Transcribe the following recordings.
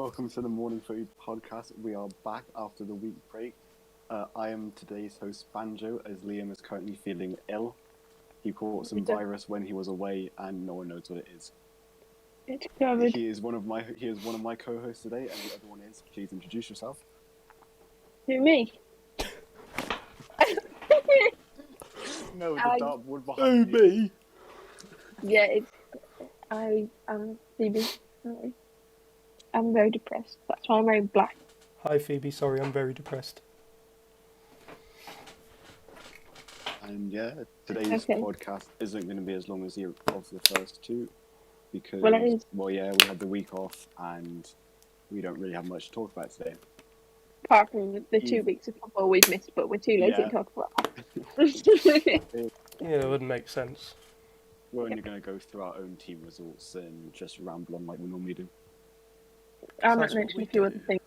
welcome to the Morning Footy podcast. We are back after the week break. I am today's host, Banjo, as Liam is currently feeling ill. He caught some virus when he was away, and no one knows what it is. It's COVID. He is one of my co-hosts today, and the other one is. Please introduce yourself. Who, me? No, the dartboard behind you. me. Yeah, I'm Phoebe. I'm very depressed. That's why I'm wearing black. Hi Phoebe, sorry, I'm very depressed. And yeah, today's podcast isn't going to be as long as the first two, because Well, it is. we had the week off and we don't really have much to talk about today. Apart from the 2 weeks of football we've missed, but we're too lazy to talk about that. Yeah, it wouldn't make sense. We're only going to go through our own team results and just ramble on like we normally do. I might mention a few other things.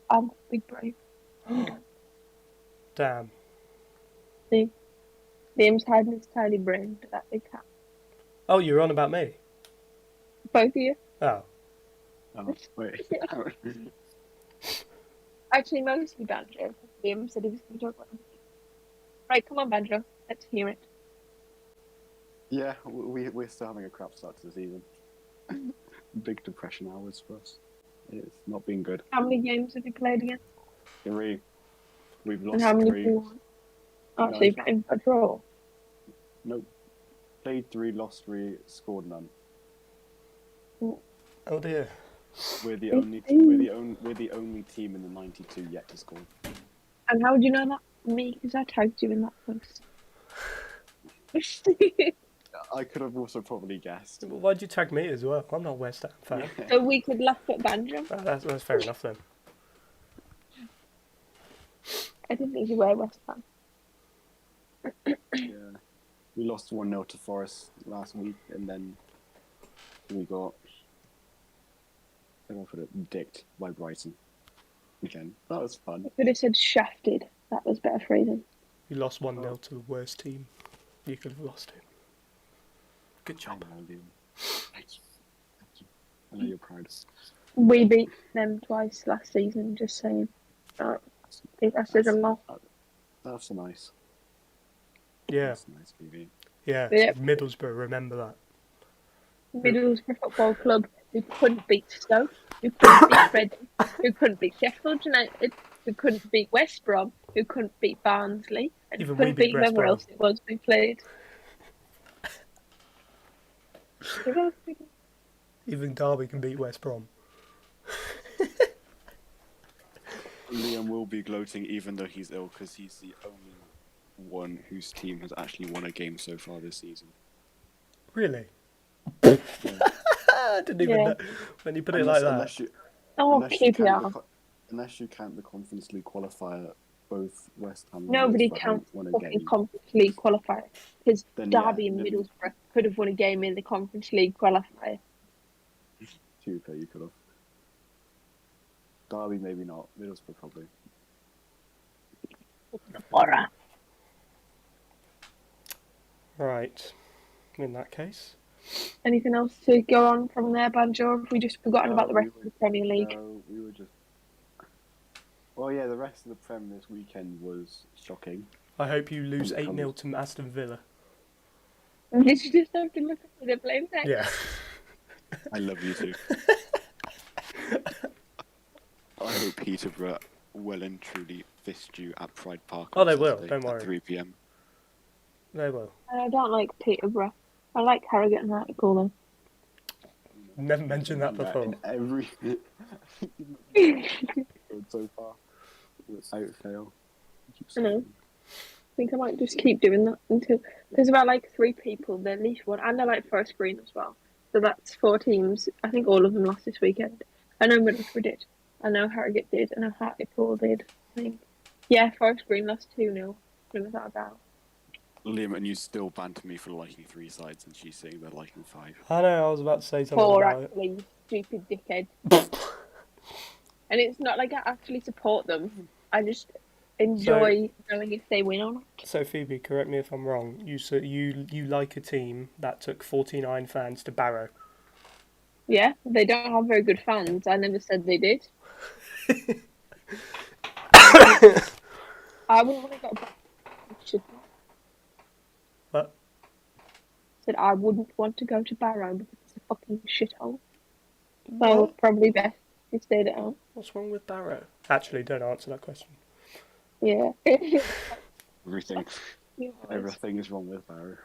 I'm big brave. Damn. See? Liam's hiding his tiny brain to that big cat. Oh, you're on about me? Both of you? Oh. Oh, wait. Actually, mostly Banjo. Liam said he was going to talk about it. Right, come on, Banjo. Let's hear it. Yeah, we're still having a crap start to the season. Big depression hours for us. It's not been good. How many games have you played again? 3. We've lost And how many 3. have you won? Oh, so you've been a draw? Nope. Played 3, lost 3, scored none. Oh dear. We're the only team in the 92 yet to score. And how would you know that? Me, because I tagged you in that post. I could have also probably guessed. Well, why'd you tag me as well? I'm not a West Ham fan. Yeah. So we could laugh at Banjo. Oh, that's fair enough then. I didn't think you were West Ham. Yeah. We lost 1-0 to Forest last week, and then we got dicked by Brighton again. That was fun. I could have said shafted. That was better phrasing. You lost 1-0 to the worst team you could have lost to. Good job. Thank you. Thank you. I know you're proud. We beat them twice last season, just saying. I think that says a lot. That's nice. Yeah. That's nice, BB. Yeah. Yep. Middlesbrough, remember that. Middlesbrough Football Club, who couldn't beat Stoke, who couldn't beat Reading, who couldn't beat Sheffield United, who couldn't beat West Brom, who couldn't beat Barnsley, and Even couldn't we beat beat West whoever Brom. else it was we played. Even Derby can beat West Brom. Liam will be gloating even though he's ill, because he's the only one whose team has actually won a game so far this season. Really? Yeah. I didn't even know when you put it like that. Unless you count the Conference League qualifier, both West Ham and Nobody Middlesbrough counts won a fucking game. Conference League qualifier, because Then, Derby and Middlesbrough could have won a game in the Conference League qualifier. You could have. Derby maybe not. Middlesbrough probably. Horror. Right. In that case. Anything else to go on from there, Banjo? Have we just forgotten about the rest of the Premier League? No, we were just... Well, yeah, the rest of the Prem this weekend was shocking. I hope you lose 8-0 to Aston Villa. Did you just have to look at the blame text? Yeah. I love you too. I hope Peterborough well and truly fist you at Pride Park. Oh, they will. Don't worry. At 3 p.m. They will. I don't like Peterborough. I like Harrogate and Hartlepool though. Never mentioned that before. In every so far, without fail. I know. I think I might just keep doing that until there's about like 3 people. They're at least one, and I like Forest Green as well. So that's 4 teams. I think all of them lost this weekend. I know Middlesbrough did. I know Harrogate did. I know Hartlepool did. I think. Yeah, Forest Green lost 2-0. Without a doubt. Liam, and you still banter me for liking 3 sides, and she's saying they're liking 5. I know, I was about to say something 4 about actually, you stupid dickhead. And it's not like I actually support them. I just enjoy knowing if they win or not. So Phoebe, correct me if I'm wrong. You like a team that took 49 fans to Barrow. Yeah, they don't have very good fans. I never said they did. I wouldn't want to go back to shithole. What? Said I wouldn't want to go to Barrow because it's a fucking shithole. So What? probably best if you stayed at home. What's wrong with Barrow? Actually, don't answer that question. Yeah. Everything. Yeah. Everything is wrong with Barrow.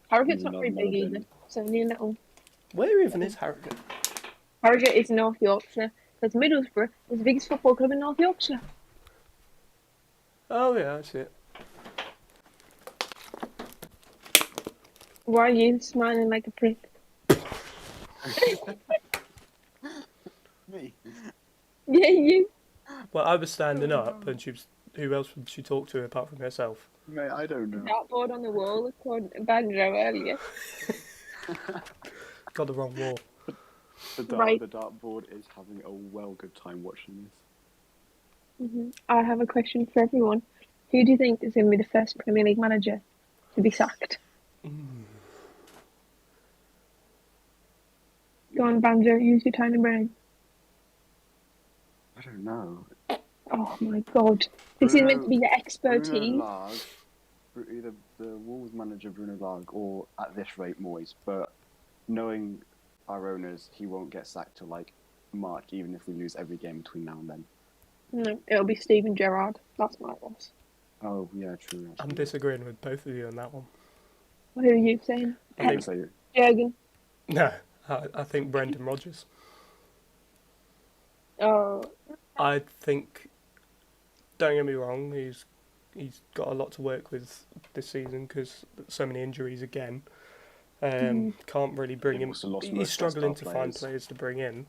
Harrogate's Even not though very I've never big either. been. It's only a little. Where even is Harrogate? Harrogate is North Yorkshire. There's Middlesbrough. It's the biggest football club in North Yorkshire. Oh yeah, I see it. Why are you smiling like a prick? Me? Yeah, you. Well, I was standing up, and she was. Who else would she talk to apart from herself? Mate, I don't know. Dartboard on the wall, according to Banjo earlier. Got the wrong wall. Right. The dartboard is having a well good time watching this. I have a question for everyone. Who do you think is going to be the first Premier League manager to be sacked? Go on, Banjo, use your tiny brain. I don't know. Oh my god. This is meant to be your expertise. Bruno Lage, either the Wolves manager Bruno Lage or at this rate Moyes. But knowing our owners, he won't get sacked till like March, even if we lose every game between now and then. No, it'll be Steven Gerrard. That's my guess. Oh yeah, true. I'm disagreeing with both of you on that one. Who are you saying? I think Jurgen. no. I think Brendan Rodgers. Oh. I think. Don't get me wrong. He's got a lot to work with this season because so many injuries again. Can't really bring him. He's struggling to find players to bring in.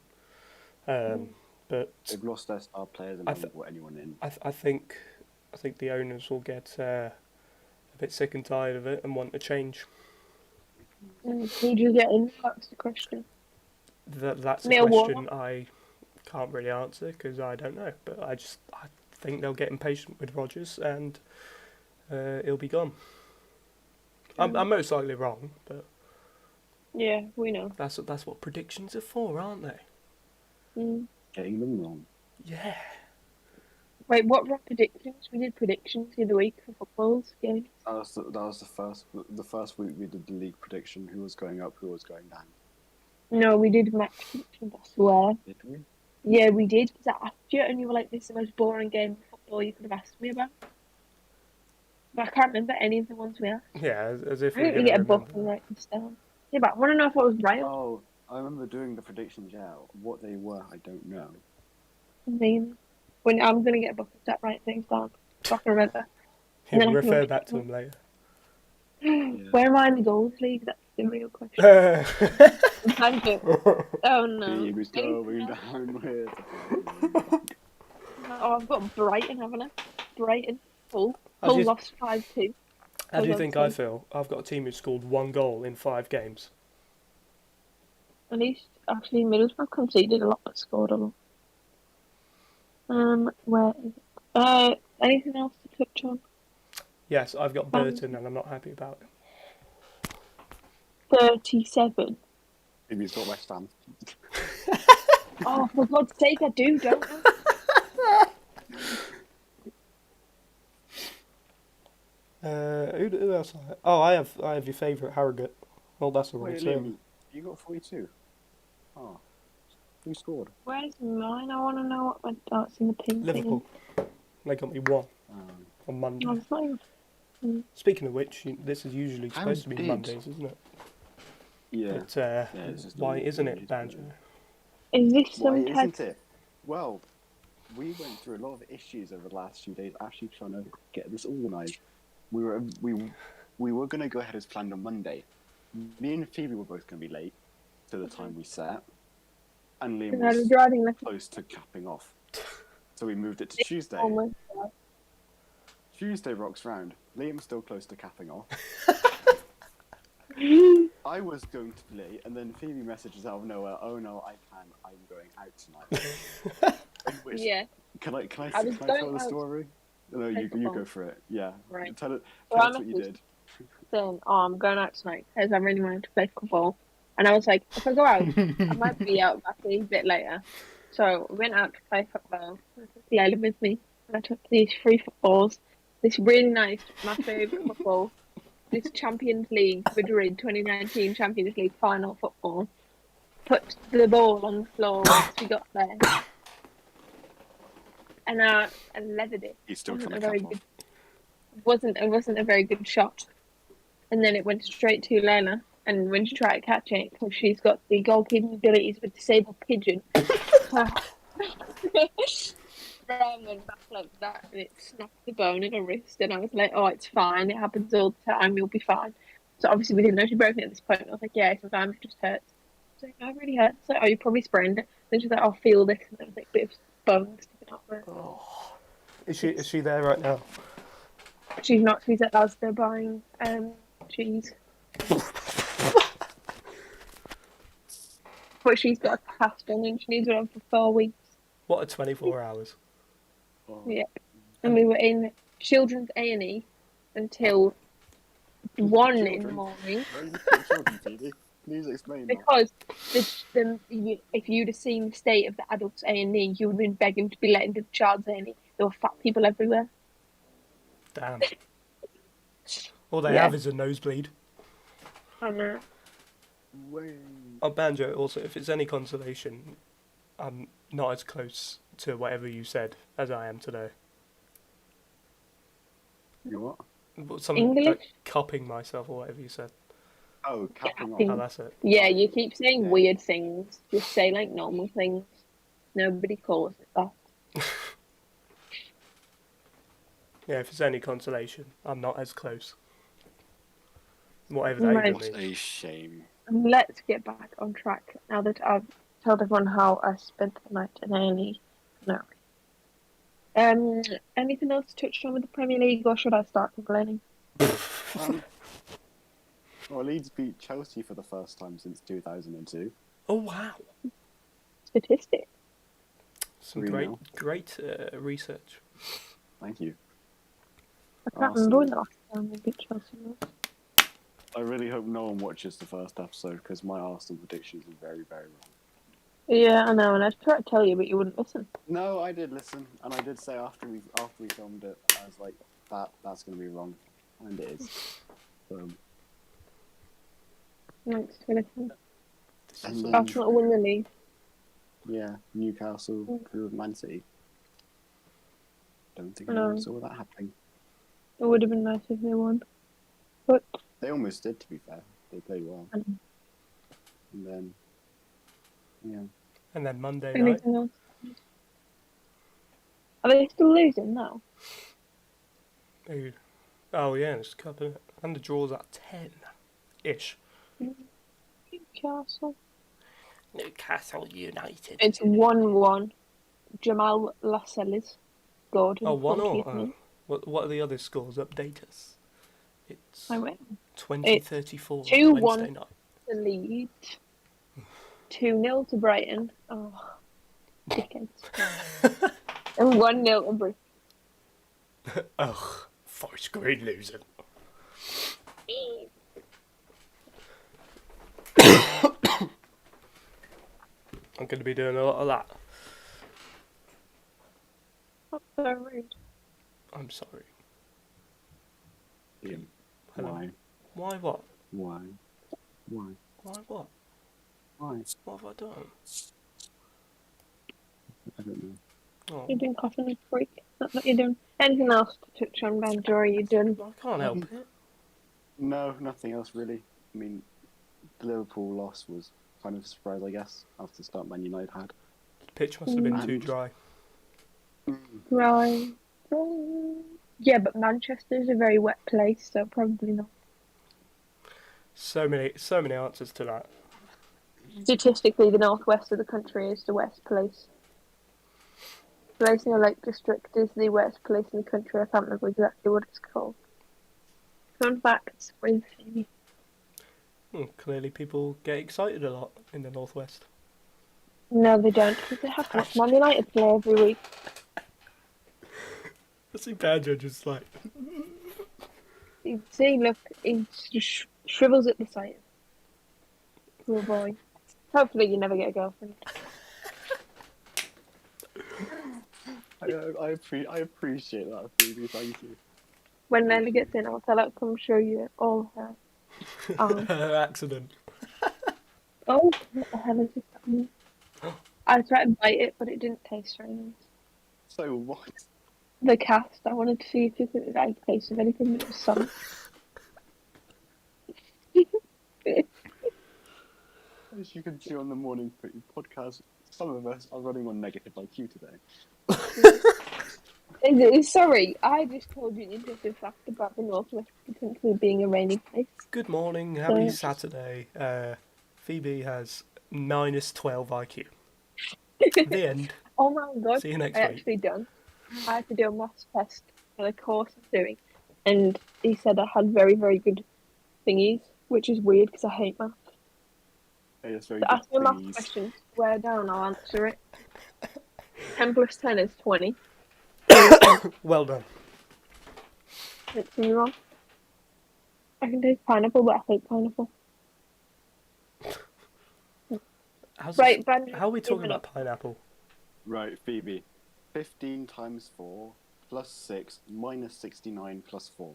But they've lost their star players and haven't brought anyone in. I think the owners will get a bit sick and tired of it and want a change. Who do you get in? That's the question. That's a Neil question Warnock. I can't really answer because I don't know. But I think they'll get impatient with Rodgers and he'll be gone. I'm most likely wrong, but yeah, we know. that's what predictions are for, aren't they? Getting them wrong. Yeah. Wait, what were predictions? We did predictions the other week for footballs games. That was the first week we did the league prediction. Who was going up? Who was going down? No, we did match predictions, I swear. Did we? Yeah, we did. Because I asked you and you were like, this is the most boring game of football you could have asked me about. But I can't remember any of the ones we asked. Yeah, as if I we're think we going get to a book remember. and write this down. Yeah, but I want to know if I was right. Oh, I remember doing the predictions. Yeah, what they were, I don't know. I mean, when I'm going to get a book and start writing things down so I can remember. He'll then I can refer always back pick to them later. Where am I in the goals league? That's the real question. Oh no. He was going down with. Oh, I've got Brighton, haven't I? Brighton. Hull. How Hull do you- lost 5-2. How do you Hold on, think I feel? I've got a team who scored 1 goal in 5 games. At least, actually, Middlesbrough conceded a lot but scored a lot. Where is it? Anything else to touch on? Yes, I've got Burton and I'm not happy about it. 37. Maybe he's got West Ham. Oh, for God's sake, I do, don't I? Who else? I have your favourite Harrogate. Well, that's the wrong Wait, term. Liam, you got 42. Oh, who scored? Where's mine? I want to know what went. Oh, it's in the pink Liverpool. They got me 1 on Monday. thing. Oh, it's not even... Speaking of which, this is usually How supposed to be did? Mondays, isn't it? Yeah. But it's just why the isn't Mondays, it, Banjo? Is this Why some type... isn't it? Well, we went through a lot of issues over the last few days, actually trying to get this organised. We were going to go ahead as planned on Monday. Me and Phoebe were both going to be late to the time we set, and Liam I was was driving like... close to capping off. So we moved it to Tuesday. Oh my God. Tuesday rocks round. Liam's still close to capping off. I was going to be late, and then Phoebe messages out of nowhere, "Oh no, I can. I'm going out tonight." Which, Yeah. Can I was tell going the out story? No, you go for it. Yeah. Right. Tell So us what you did. Saying, oh, I'm going out tonight because I really wanted to play football. And I was like, if I go out, I might be out back a bit later. So I went out to play football. I took the island with me. And I took these 3 footballs. This really nice, my favourite football. This Champions League, Madrid 2019 Champions League final football. Put the ball on the floor once we got there. And I leathered it. He's still Wasn't trying a to very cap good. off. It wasn't a very good shot. And then it went straight to Layla. And when she tried to catch it, because she's got the goalkeeping abilities with disabled pigeon, ran back like that, and it snapped the bone in her wrist. And I was like, "Oh, it's fine. It happens all the time. You'll be fine." So obviously we didn't know she broke it at this point. I was like, "Yeah, sometimes it just hurts." I was like, "No, it really hurts." Like, "Oh, you probably sprained it." Then she's like, "I'll feel this," and there was like a bit of bone sticking out there. Oh. Is she there right now? She's not. She's at Asda buying cheese. But she's got a cast on and she needs one for 4 weeks. What are 24 hours? Oh. Yeah. And we were in children's A&E until 1 in the morning. Please explain that. Because if you'd have seen the state of the adults A&E, you would have been begging to be let into the child's A&E. There were fat people everywhere. Damn. All they Yeah. have is a nosebleed. I know. Oh, Banjo, also, if it's any consolation, I'm not as close to whatever you said as I am today. You what? Something English? like cupping myself or whatever you said. Oh, capping Capping. Oh, off. that's it. Yeah, you keep saying Yeah. weird things. Just say like normal things. Nobody calls it that. Yeah, if it's any consolation, I'm not as close. Whatever that Right. even What means. a shame. Let's get back on track now that I've told everyone how I spent the night in A&E. No. Anything else to touch on with the Premier League, or should I start complaining? Well, Leeds beat Chelsea for the first time since 2002. Oh, wow. Statistic. Some 3-0. great research. Thank you. I can't Arsenal. remember when the last time we beat Chelsea was. I really hope no one watches the first episode because my Arsenal predictions are very, very wrong. Yeah, I know, and I tried to tell you, but you wouldn't listen. No, I did listen, and I did say after we filmed it, I was like, that's going to be wrong, and it is. Thanks for listening. And then, Arsenal win the league. yeah, Newcastle through Man City. Don't think I know. anyone saw that happening. It would have been nice if they won. But They almost did, to be fair. They played well. I know. And then, yeah. And then Monday night. Anything else? Are they still losing now? Oh, yeah, it's a cup, innit? And the draw's at 10-ish. Newcastle. Newcastle United. It's 1-1. Jamal Lascelles scored. Oh, 1-0. 40th Oh. minute. What are the other scores? Update us. It's I win. 20:34 2-1 Wednesday night. to Leeds. 2-0 to Brighton. Oh, dickheads. And 1-0 to Bristol. Ugh, Forest Green losing. I'm going to be doing a lot of that. That's so rude. I'm sorry. Ian, Hello. why? Why what? Why? Why? Why what? Why? What have I done? I don't know. Oh, You're doing coughing like a freak. Not that you're doing anything else to touch on, Banjo, or are you done? I can't help it. No, nothing else really. I mean, the Liverpool loss was kind of a surprise, I guess, after the start Man United had. The pitch must have been too And- dry. Right. Yeah, but Manchester's a very wet place, so probably not. So many answers to that. Statistically, the northwest of the country is the west place. The place in the Lake District is the west place in the country. I can't remember exactly what it's called. Fun facts with Phoebe. Clearly, people get excited a lot in the northwest. No, they don't, because they have to watch Man United play every week. I see Banjo just like. You see, look, he just shrivels at the sight. Poor boy. Hopefully you never get a girlfriend. I appreciate that, Phoebe. Thank you. When Nelly gets in, I'll tell her to come show you all her arms. Her accident. Oh, what the hell is this happening? I tried to bite it, but it didn't taste very nice. So what? The cast, I wanted to see if it could like taste of anything, but it was salt. As you can see on the morning podcast, some of us are running on negative IQ today. Sorry, I just told you an interesting fact about the Northwest potentially being a rainy place. Good morning, happy Saturday. Phoebe has -12 IQ. The end. Oh my god, See you next I week. actually done. I had to do a maths test for the course I'm doing, and he said I had very, very good thingies, which is weird because I hate maths. Hey, that's very So good ask me a maths thingies. question, swear down, I'll answer it. 10 plus 10 is 20. Well done. It's me wrong. I can taste pineapple, but I hate pineapple. Right, Banjo, how are we talking give it about pineapple? Right, Phoebe. 15 times 4 plus 6 minus 69 plus 4.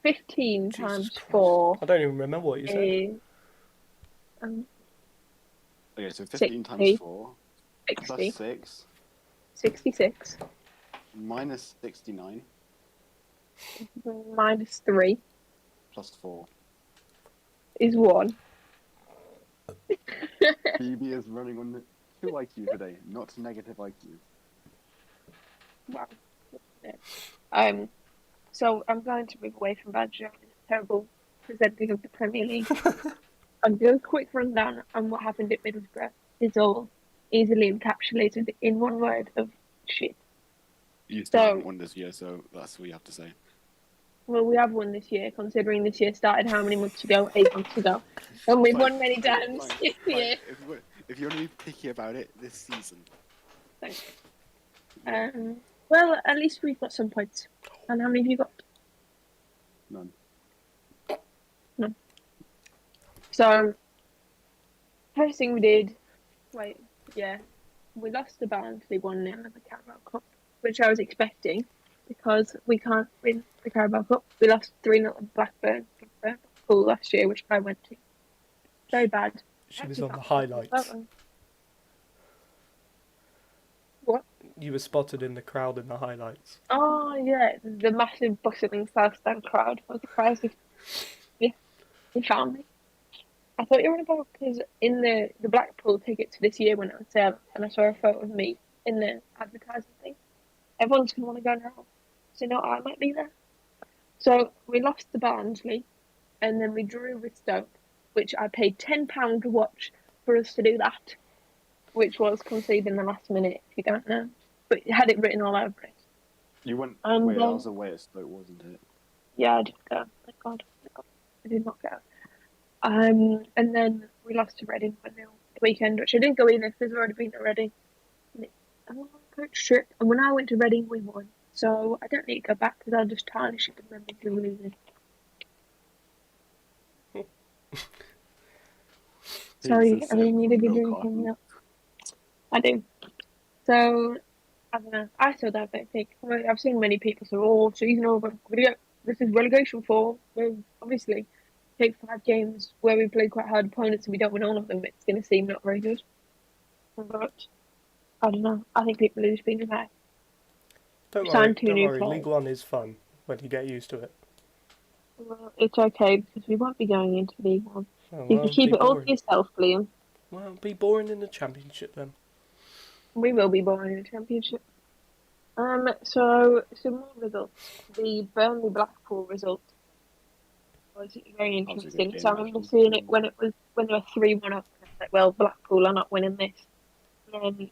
15 Jesus times Christ. 4 I don't even remember what you said. is Okay, so 15 60, times 4 60, plus 6 66 minus 69 minus 3 plus 4. is 1. Phoebe is running on 2 IQ today, not negative IQ. Wow. So I'm going to move away from Banjo and this terrible presenting of the Premier League. I'll do a quick rundown on what happened at Middlesbrough. It's all easily encapsulated in one word of shit. You still haven't won this year, so that's what you have to say. Well, we have won this year, considering this year started how many months ago? 8 months ago. And we've won many times this year. If you want to be picky about it, this season. Thanks. Well, at least we've got some points. And how many have you got? None. None. So, first thing we did, we lost the Barnsley 1-0 in the Carabao Cup, which I was expecting because we can't win the Carabao Cup. We lost 3-0 at Blackburn Pool last year, which I went to. Very bad. She was on the highlights. What? You were spotted in the crowd in the highlights. Oh, yeah, the massive bustling South Stand crowd. I was surprised if you found me. I thought you were on about because in the Blackpool tickets this year went on sale, and I saw a photo of me in the advertising thing. Everyone's going to want to go now. So, no, I might be there. So, we lost to Barnsley, and then we drew with Stoke, which I paid £10 to watch for us to do that, which was conceded in the last minute, if you don't know. But it had it written all over it. You went. And wait, that was away at Stoke, wasn't it? Yeah, I did go. Thank God. I did not go. And then we lost to Reading 1-0 the weekend, which I didn't go either because we've already been to Reading. And a coach trip, and when I went to Reading, we won. So I don't need to go back because I'll just tarnish it with memory of losing. Sorry, I didn't need to be drinking milk. I do. So, I don't know. I still don't think. I've seen many people say, oh, season over. This is relegation form. Well, obviously, take 5 games where we play quite hard opponents and we don't win all of them. It's going to seem not very good. But, I don't know. I think people are just being dramatic. Don't worry. League One is fun when you get used to it. Well, it's okay because we won't be going into League One. Oh, You can keep it all to yourself, Liam. Well, it'll be boring in the Championship then. We will be boring in the Championship. So some more results. The Burnley Blackpool result was very interesting. So I remember seeing it when they were 3-1 up. And I was like, well, Blackpool are not winning this. And then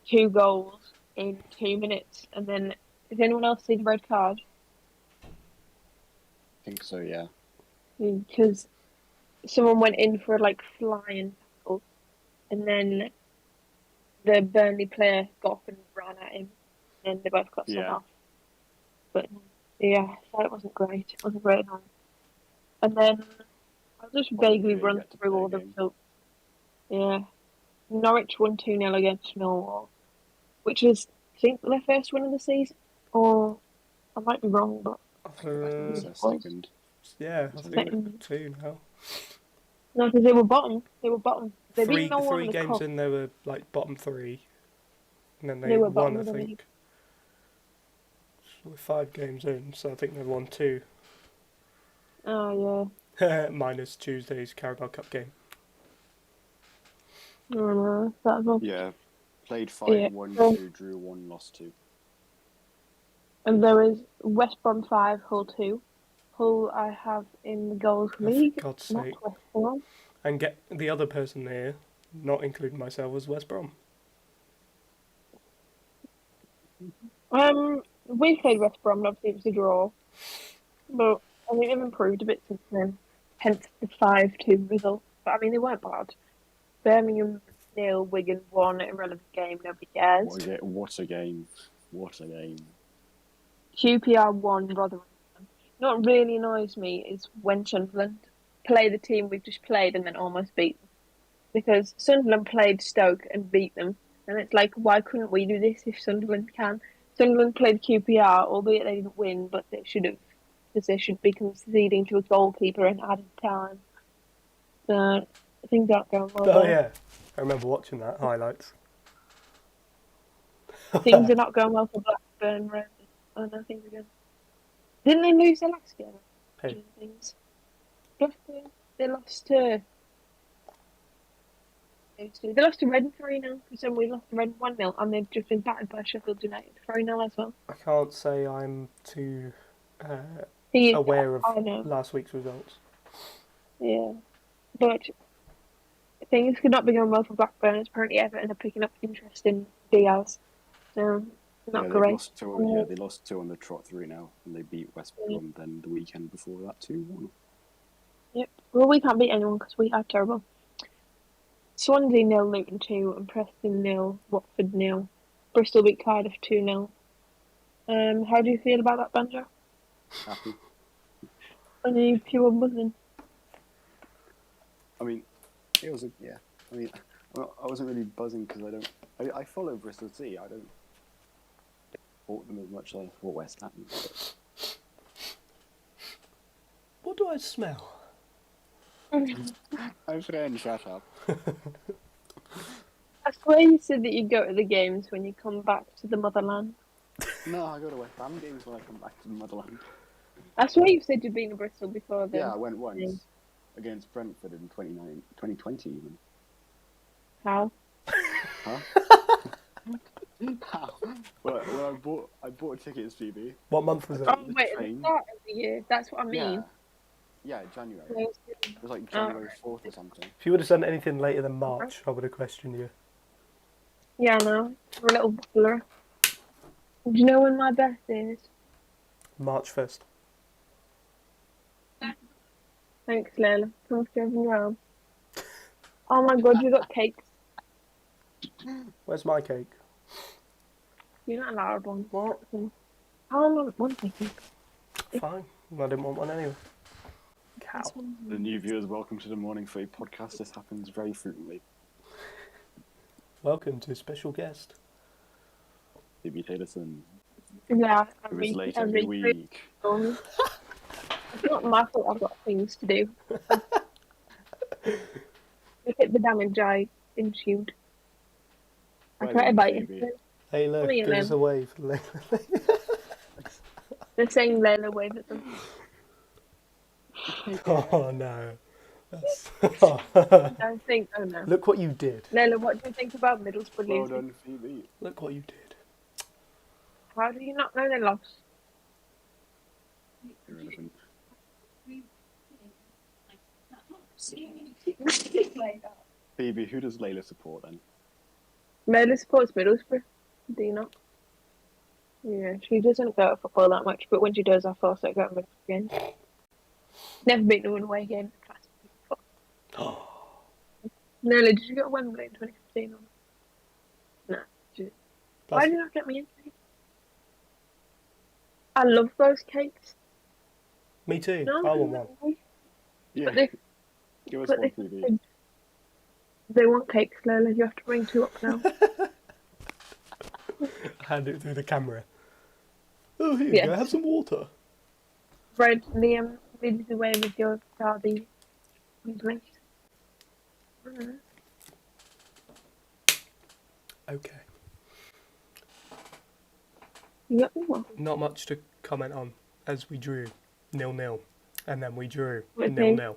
2 goals in 2 minutes, and then did anyone else see the red card? I think so, yeah. Because someone went in for a flying tackle, and then the Burnley player got up and ran at him, and they both got sent off. But yeah, so it wasn't great. It wasn't great at all. And then I'll just Probably vaguely you run get to through play a all the game. results. Yeah. Norwich won 2-0 against Millwall, which was, I think, their first win of the season. Or, I might be wrong, but I think it's their it was. second. Yeah, I think Second. 2 now. No, because they were bottom. They were bottom. They beat Millwall Three in the games cup. in, they were like bottom 3, and then They they were won. bottom I of the league. think. So we're 5 games in, so I think they've won 2. Oh, Minus Tuesday's Carabao Cup game. yeah. That was Yeah, played 5, Yeah. won So- 2, drew 1, lost 2. And there is West Brom 5, Hull 2. Hull I have in the goals Oh, league, for God's not sake. West Brom. And get the other person here, not including myself, was West Brom. We played West Brom, and obviously it was a draw. But I think they've improved a bit since then. Hence the 5-2 result. But I mean, they weren't bad. Birmingham 0, Wigan 1, irrelevant game, nobody cares. What a game. What a game. QPR 1, Rotherham 1. You know what really annoys me is when Sunderland play the team we've just played and then almost beat them. Because Sunderland played Stoke and beat them. And it's like, why couldn't we do this if Sunderland can? Sunderland played QPR, albeit they didn't win, but they should have, because they should be conceding to a goalkeeper in added time. Things aren't going well. Oh there. yeah, I remember watching that highlights. Things are not going well for Blackburn. Right? Oh no, things are good. Didn't they lose their last game? Hey. Things. Blackburn. They lost to. They lost to Reading 3-0, because then we lost to Reading 1-0, and they've just been battered by Sheffield United 3-0 as well. I can't say I'm too He, aware of I know. last week's results. Yeah. But things could not be going well for Blackburn, as apparently Everton are picking up interest in Diaz. So, not Yeah, great. they lost 2 on the trot 3 now, and they beat West Brom then the weekend before that 2-1. Yep. Well, we can't beat anyone because we are terrible. Swansea 0, Luton 2, and Preston 0, Watford 0. Bristol beat Cardiff 2-0. How do you feel about that, Banjo? Happy. Are you pure buzzing? I mean, it was I mean, I wasn't really buzzing because I follow Bristol City. I don't support them as much as I support West Ham. But What do I smell? I'm friend, shut up. I swear you said that you go to the games when you come back to the motherland. No, I go to West Ham games when I come back to the motherland. I swear you said you'd been to Bristol before then. Yeah, I went once against Brentford in 2020 even. How? Huh? How? Well, I bought tickets, Phoebe. What month was it? Oh, wait, at the start of the year. That's what I mean. Yeah, January. It was like January 4th or something. If you would have done anything later than March, I would have questioned you. Yeah, I know. We're a little blur. Do you know when my birthday is? March 1st. Thanks, Layla. Come driving around. Oh my god, you got cakes. Where's my cake? You're not allowed one. What? How am I one taking? Fine. I didn't want one anyway. Cow. The new viewers, welcome to the Morning Footy podcast. This happens very frequently. Welcome to a special guest. Phoebe Taylorson. Yeah, Who is late every week. It's not my fault, I've got things to do. Look at the damage I ensued. I tried to bite it. Hey, look, give us a wave. They're saying Layla wave at them. Oh no. That's... I think, oh no. Look what you did. Layla, what do you think about Middlesbrough Well losing? done, Phoebe. Look what you did. How do you not know they lost? Irrelevant. Phoebe, who does Layla support then? Layla supports Middlesbrough. Do you not? Yeah, she doesn't go to football that much, but when she does, I force her to go to Middlesbrough games. Never been to an away game. Layla, did you go to Wembley in 2015? Or... No. Why did you not get me into it? I love those cakes. Me too. No, I want one. Yeah. Give us But one, Phoebe. they want cakes, Lola. You have to bring 2 up now. Hand it through the camera. Oh, here you Yes. go. Have some water. Bread, Liam, lead the way with your Derby. Please. Okay. You got me one. Not much to comment on, as we drew 0-0, and then we drew With 0-0.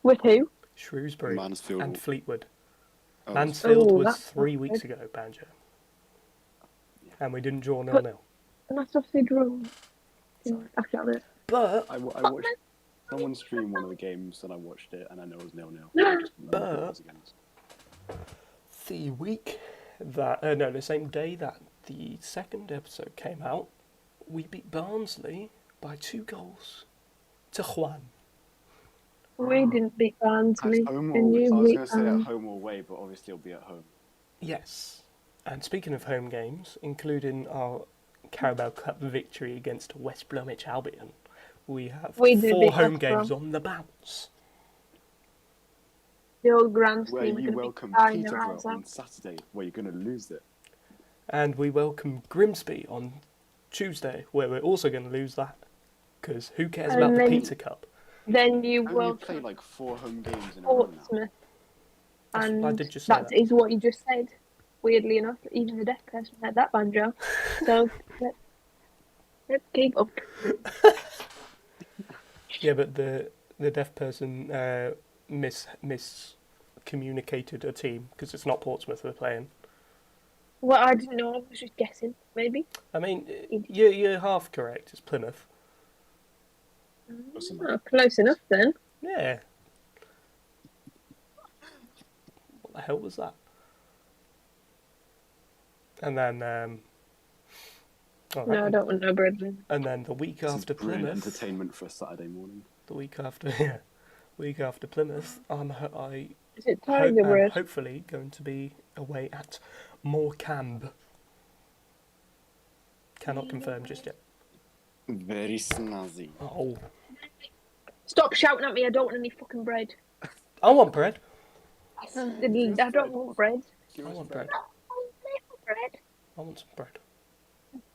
With who? Shrewsbury Mansfield. and Fleetwood. Oh, Mansfield Oh, was that's 3 not weeks good. ago, Banjo. And we didn't draw 0-0. But- And that's obviously draw. After that. But I watched someone stream one of the games, and I watched it, and I know it was 0-0. But- the week that, the same day that the second episode came out, we beat Barnsley by 2 goals to 1. We didn't beat Barnsley. At home And or, you I was beat going to say at home or away, but obviously it'll be at home. Yes. And speaking of home games, including our Carabao Cup victory against West Bromwich Albion, we have We did 4 beat home West games Brom. on the bounce. The old Grand Where team are you going to welcome be crying their Peterborough eyes on out. Saturday, where you're going to lose it. And we welcome Grimsby on Tuesday, where we're also going to lose that. Because who cares And about the then- Pizza Cup? Then you And you will play like 4 home games in a row now. Portsmouth. That's- And I did just say that that. is what you just said. Weirdly enough, even the deaf person heard that, Banjo. So let's keep up. Yeah, but the deaf person miscommunicated a team because it's not Portsmouth we're playing. Well, I didn't know. I was just guessing. Maybe. I mean, you're half correct. It's Plymouth. Close enough. Oh, close enough then. Yeah. What the hell was that? And then, all right. No, I don't want no bread then. And then the week This is after brilliant Plymouth, entertainment for a Saturday morning. the week after, week after Plymouth, I Is it tiger am bread? hopefully going to be away at Morecambe. Cannot confirm just yet. Very snazzy. Oh, Stop shouting at me. I don't want any fucking bread. I want bread. I don't want bread. I want bread. Bread. I want some bread.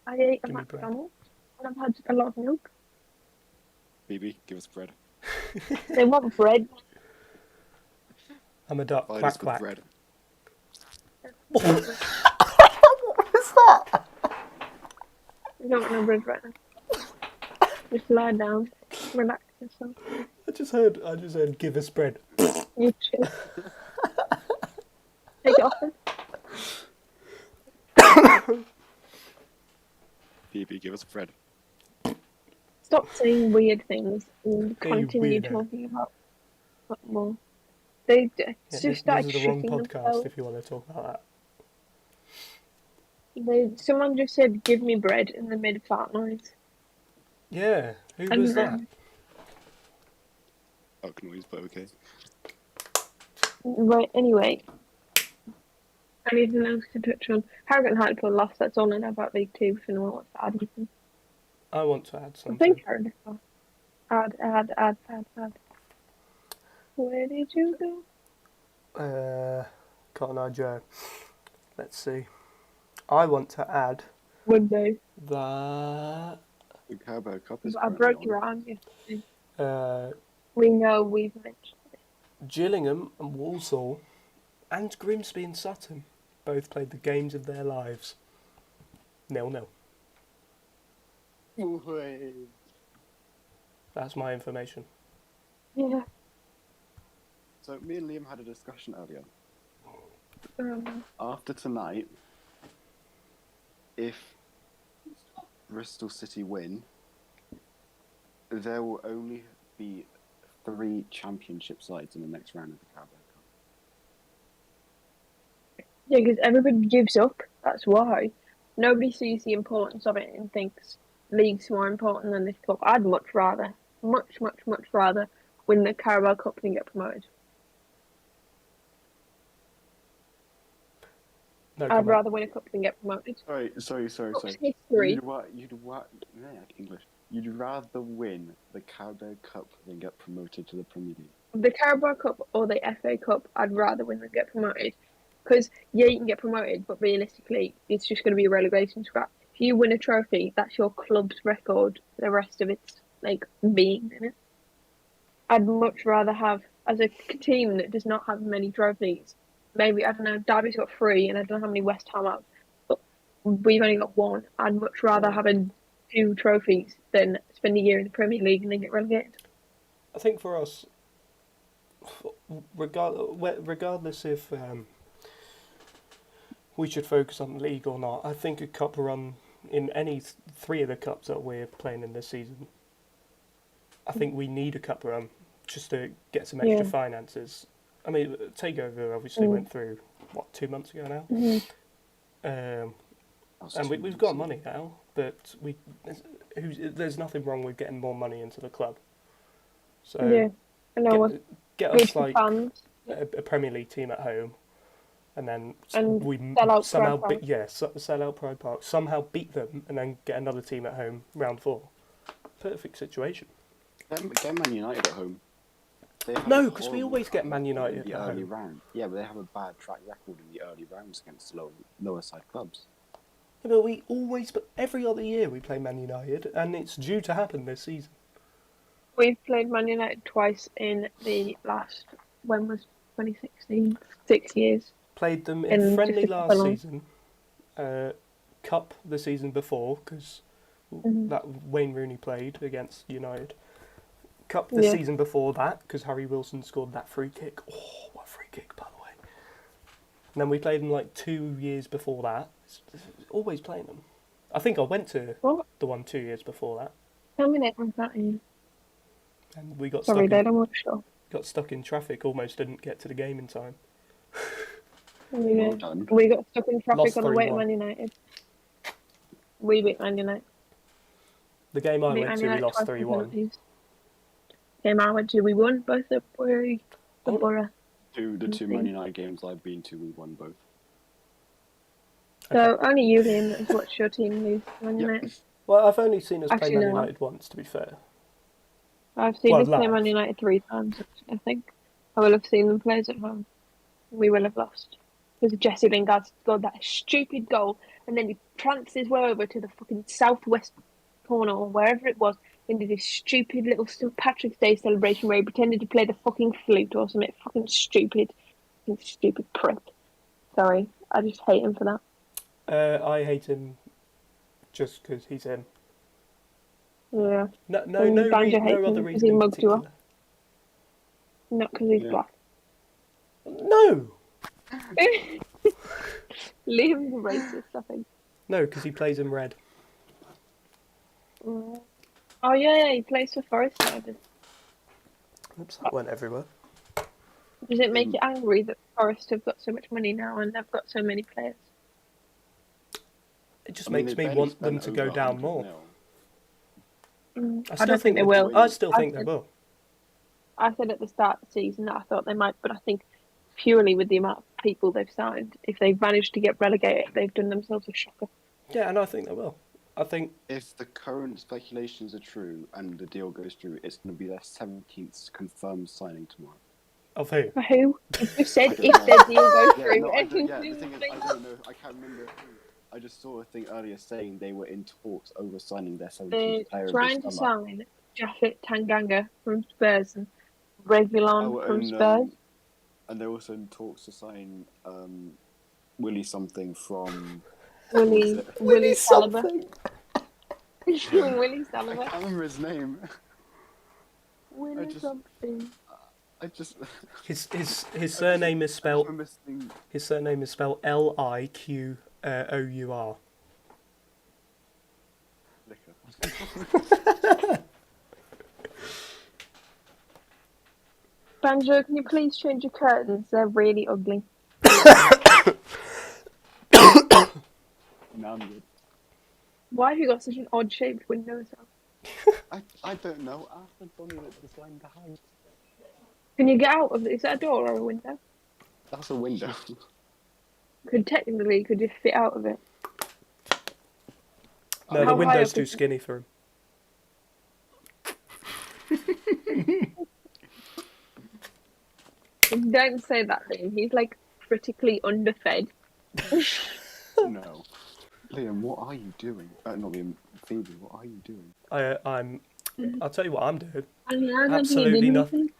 I ate a Give me bread. McDonald's and I've had a lot of milk. Phoebe, give us bread. They want bread. I'm a duck. Provide Quack us with quack. bread. What was that? I don't want no bread right now. Just lie down. Relax yourself. I just heard give us bread. You chill. Take it off then. Phoebe, give us bread. Stop saying weird things and Hey, you continue weirdo. talking about football. They Yeah, just this started is the wrong shitting podcast themselves. if you want to talk about that. Someone just said, "Give me bread," and they made a fart noise. Yeah, who And was that? then- Fuck noise, but okay. Right. Anyway, anything else to touch on? Harrogate and Hartlepool lost. That's all I know about League Two. If anyone wants to add anything, I want to add I something. think Harrogate lost. Add. Where did you go? Cotton Eye Joe. Let's see. I want to add Would they? that The Carabao Cup is I currently broke on. your arm yesterday. uh, We know we've mentioned it. Gillingham and Walsall and Grimsby and Sutton both played the games of their lives. 0-0. Way. That's my information. Yeah. So me and Liam had a discussion earlier. Um, After tonight, if Bristol City win, there will only be 3 championship sides in the next round of the Carabao Cup. yeah, because everybody gives up. That's why. Nobody sees the importance of it and thinks league's more important than this cup. I'd much rather win the Carabao Cup than get promoted. No I'd comment. rather win a cup than get promoted. Sorry. Cup's history. English. You'd rather win the Carabao Cup than get promoted to the Premier League. the Carabao Cup or the FA Cup, I'd rather win than get promoted. Because, yeah, you can get promoted, but realistically, it's just going to be a relegation scrap. If you win a trophy, that's your club's record for the rest of its, like, being in it. I'd much rather have, as a team that does not have many trophies, maybe, I don't know, Derby's got 3, and I don't know how many West Ham have, but we've only got 1. I'd much rather have 2 trophies than spend a year in the Premier League and then get relegated. I think for us, regardless if we should focus on the league or not, I think a cup run in any 3 of the cups that we're playing in this season, I think we need a cup run just to get some extra finances. I mean, Takeover obviously went through, 2 months ago now? Mm-hmm. And we've got money now, but there's nothing wrong with getting more money into the club. So get us like a Premier League team at home, and then we somehow sell out Pride Park, somehow beat them, and then get another team at home round 4. Perfect situation. Get Man United at home. No, because we always get Man United in the at early home. round. Yeah, but they have a bad track record in the early rounds against lower side clubs. Yeah, but every other year we play Man United, and it's due to happen this season. We've played Man United twice in the last, when was 2016? 6 years. Played them in friendly last season, Cup the season before, because that Wayne Rooney played against United. Cup the season before that, because Harry Wilson scored that free kick. Oh, what a free kick, by the way. And then we played them like 2 years before that. Always playing them. I think I went to the one 2 years before that. How many was that in? And we got got stuck in traffic, almost didn't get to the game in time. We got stuck in traffic on the way to Man United. We beat Man United. The game I went to, we lost 3-1. Game I went to, we won both at Bury and Borough. The 2 Man United games I've been to, we won both. So only you, Liam, has watched your team lose to Man United. Well, I've only seen us play Man United once, to be fair. I've seen us play Man United 3 times, I think. I will have seen them play at home. We will have lost. Because Jesse Lingard scored that stupid goal, and then he pranced his way over to the fucking southwest corner, or wherever it was, and did this stupid little St. Patrick's Day celebration where he pretended to play the fucking flute or something. Fucking stupid prick. Sorry, I just hate him for that. I hate him just because he's him. Yeah. No other reason. He mugged you off. Not because he's black. No. Liam's racist, I think. No, because he plays in red. Oh yeah, he plays for Forest now. Oops, that went everywhere. Does it make you angry that Forest have got so much money now and they've got so many players? It just makes me want them to go down more. I don't think they will. I still think they will. I said at the start of the season that I thought they might, but I think purely with the amount of people they've signed, if they've managed to get relegated, they've done themselves a shocker. Yeah, and I think they will. I think if the current speculations are true and the deal goes through, it's going to be their 17th confirmed signing tomorrow. Of who? For who? You just said if the deal goes through. The thing is, I don't know. I can't remember who. I just saw a thing earlier saying they were in talks over signing their 17th player. They're trying to sign Japhet Tanganga from Spurs and Reguilon from Spurs. And they're also in talks to sign Willie something from... Willie Saliba. Willie Saliba. I can't remember his name. Something. His surname is spelled... His surname is spelled Liquour. Banjo, can you please change your curtains? They're really ugly. No, I'm good. Why have you got such an odd shaped window? I don't know. I haven't done it designed the house. Can you get out of it? Is that a door or a window? That's a window. Could you fit out of it? No, the window's too skinny for him. Don't say that, Liam. He's like critically underfed. No. Liam, what are you doing? Not Liam, Phoebe, what are you doing? I'll tell you what I'm doing. And he hasn't Absolutely did nothing.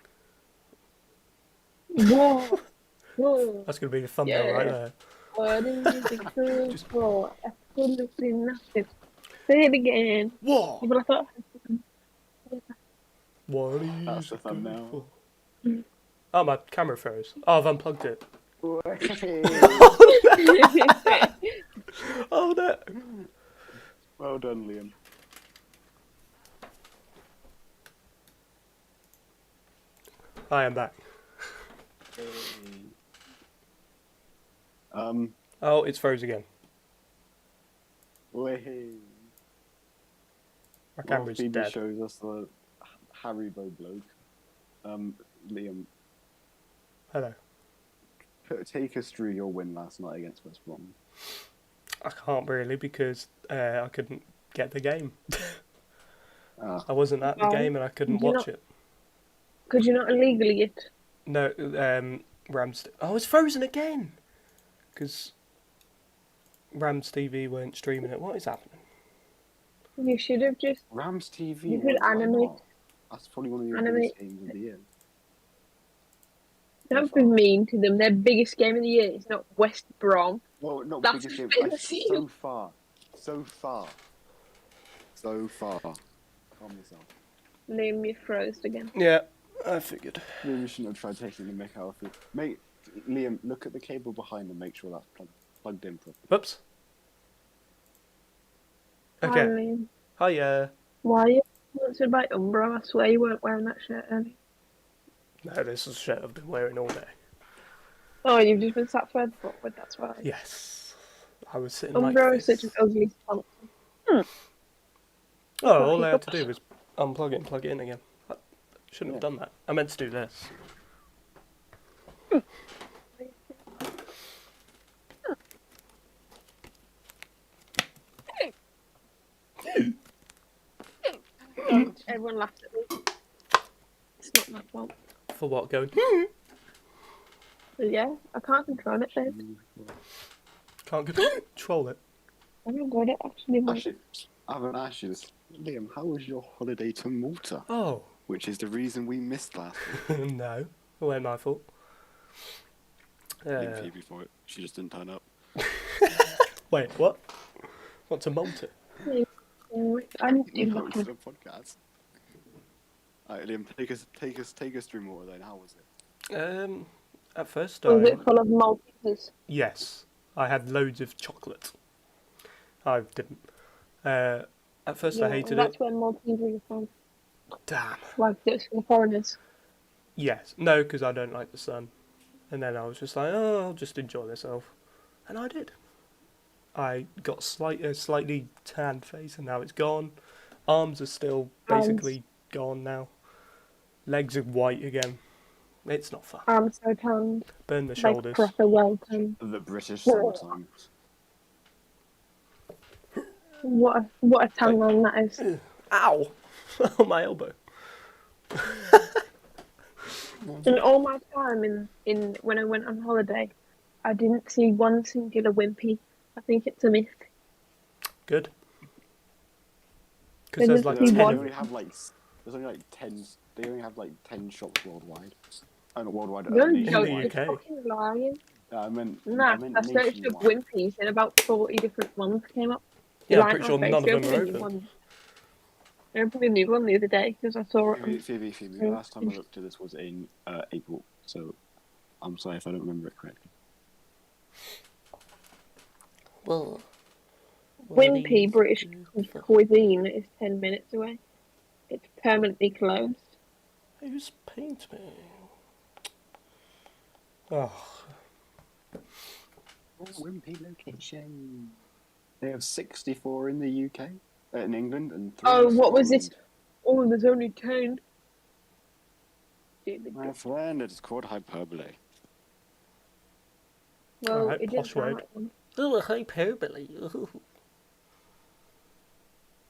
Whoa. Whoa. That's going to be the thumbnail right there. What is it good for? Absolutely nothing. Say it again. Whoa! People, I thought. What That's is the it good thumbnail. for? Oh, my camera froze. Oh, I've unplugged it. Oh, no. Well done, Liam. I am back. Oh, it's froze again. Way. My camera's Phoebe dead. shows us the Haribo bloke. Liam, Hello. take us through your win last night against West Brom. I can't really because I couldn't get the game. Ah. I wasn't at the game and I couldn't watch it. Could you not illegally get? No, Rams. Oh, it's frozen again. Because Rams TV weren't streaming it. What is happening? You should have just. Rams TV. You could animate. That's probably one of your biggest games of the year. Don't be mean to them. Their biggest game of the year is not West Brom. Well, not That's biggest game. So far. Calm yourself. Liam, you froze again. Yeah, I figured. Maybe we shouldn't have tried taking the mic out of it. Liam, look at the cable behind and make sure that's plugged in properly. Whoops. Okay. Hi, Liam. Hiya. Why are you sponsored by Umbro? I swear you weren't wearing that shirt earlier. No, this is a shirt I've been wearing all day. Oh, you've just been sat further forward, that's right. Yes. I was sitting Umbro like is this. such an ugly sponsor. Oh, all I had to do was unplug it and plug it in again. I shouldn't have done that. I meant to do this. Everyone laughed at me. It's not my fault. For what, going? But yeah, I can't control it, babe. Can't control it. I don't got it actually. Actually, I haven't asked you this. Liam, how was your holiday to Malta? Oh. Which is the reason we missed last week. No. It wasn't my fault. Blame Phoebe for it. She just didn't turn up. Wait, what? What's a Malta? I didn't do No, that. it's a podcast. Alright, Liam, take us through Malta then. How was it? At first Was it full of Maltesers? Yes. I had loads of chocolate. I didn't. At first I hated that's it. where Maltesers are from. Damn. Like, it's for foreigners. Yes. No, because I don't like the sun. And then I was just like, oh, I'll just enjoy myself. And I did. I got a slightly tanned face and now it's gone. Arms are still basically gone now. Legs are white again. It's not fun. I'm so tanned. Burn the shoulders. Like proper well tanned. The British summertime. What a tan line that is. Ow! On my elbow. In all my time in when I went on holiday, I didn't see one singular wimpy. I think it's a myth. Good. Because there's like There's 10 They of only them. have like 10. They only have like 10 shops worldwide. Oh, not worldwide. You're nationwide. joking, fucking lying. I meant. Nah, I meant I searched up nationwide. wimpies and about 40 different ones came up. Yeah, I'm Like, pretty sure okay, none of so them are open a new open. one. I opened a new one the other day because I saw it. Phoebe. The last time I looked at this was in April, so I'm sorry if I don't remember it correctly. Well, Wimpy British cuisine is 10 minutes away. It's permanently closed. Who's paint me? Oh, Wimpy location. They have 64 in the UK, in England, and 3 Oh, in what was this? Scotland. Oh, there's only 10. My friend, it's called hyperbole. Well, Alright, it didn't posh sound word. like one. oh, hyperbole.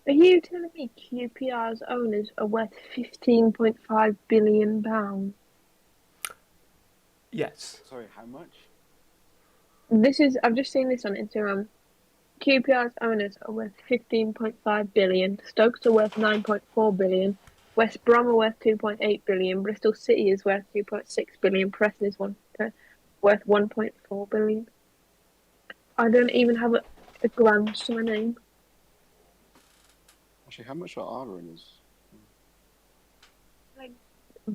Are you telling me QPR's owners are worth £15.5 billion? Yes. Sorry, how much? I've just seen this on Instagram. QPR's owners are worth 15.5 billion. Stokes are worth 9.4 billion. West Brom are worth 2.8 billion. Bristol City is worth 2.6 billion. Preston is worth 1.4 billion. I don't even have a grand to my name. Actually, how much are our owners? Like